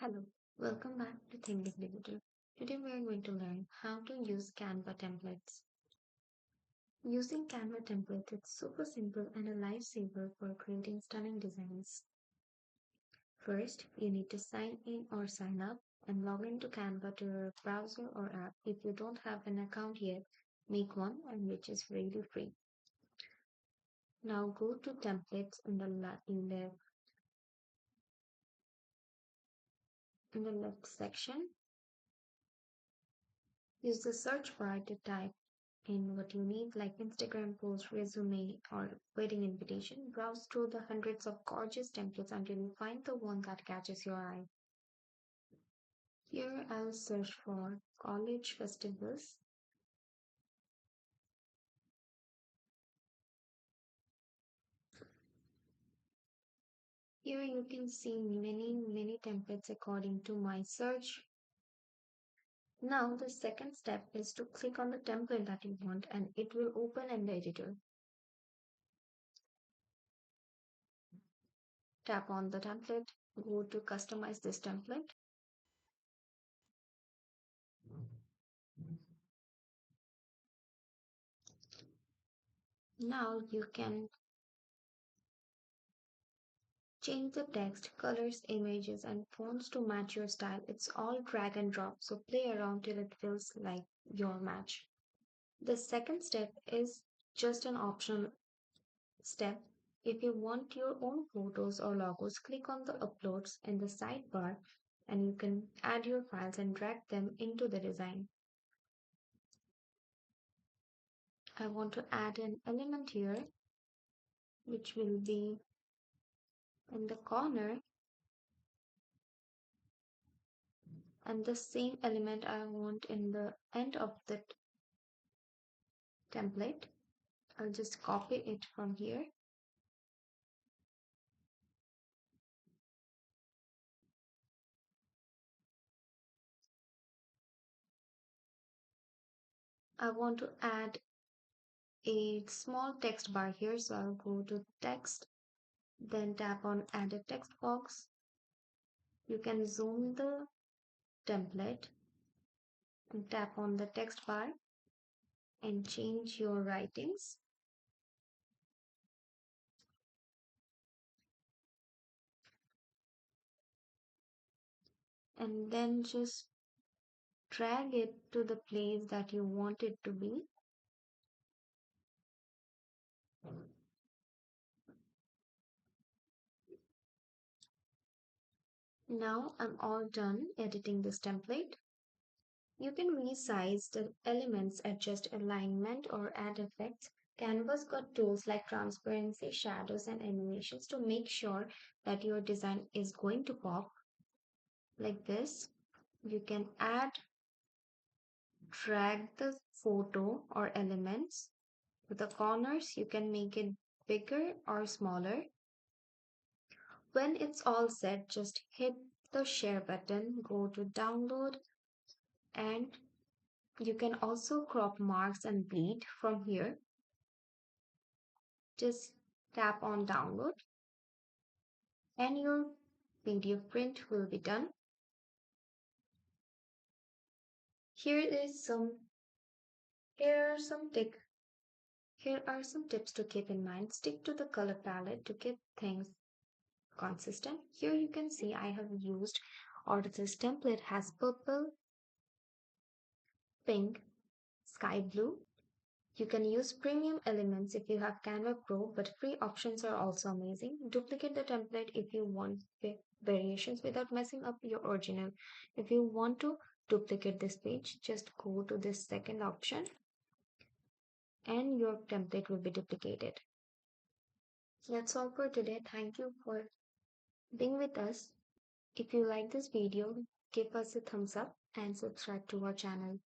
Hello, welcome back to Thinking Digital. Today we are going to learn how to use Canva templates. Using Canva templates is super simple and a lifesaver for creating stunning designs. First, you need to sign in or sign up and log into Canva to your browser or app. If you don't have an account yet, make one and which is really free. Now go to templates in the left section. Use the search bar to type in what you need, like Instagram post, resume, or wedding invitation. Browse through the hundreds of gorgeous templates until you find the one that catches your eye. Here I'll search for college festivals. Here you can see many templates according to my search. Now the second step is to click on the template that you want and it will open in the editor. Tap on the template, go to customize this template. Now you can change the text, colors, images, and fonts to match your style. It's all drag and drop, so play around till it feels like your match. The second step is just an optional step. If you want your own photos or logos, click on the uploads in the sidebar and you can add your files and drag them into the design. I want to add an element here, which will be in the corner, and the same element I want in the end of the template. I'll just copy it from here. I want to add a small text bar here, so I'll go to text, then tap on add a text box. You can zoom the template and tap on the text bar and change your writings. And then just drag it to the place that you want it to be. Now I'm all done editing this template. You can resize the elements, adjust alignment, or add effects. Canva's got tools like transparency, shadows, and animations to make sure that your design is going to pop like this. You can drag the photo or elements. With the corners, you can make it bigger or smaller. When it's all set, just hit the share button, go to download, and you can also crop marks and bleed from here. Just tap on download and your PDF print will be done. Here is some here are some tips to keep in mind. Stick to the color palette to keep things consistent. Here you can see I have used, or this template has purple, pink, sky blue. You can use premium elements if you have Canva Pro, but free options are also amazing. Duplicate the template if you want variations without messing up your original. If you want to duplicate this page, just go to this second option and your template will be duplicated. That's all for today. Thank you for being with us. If you like this video, give us a thumbs up and subscribe to our channel.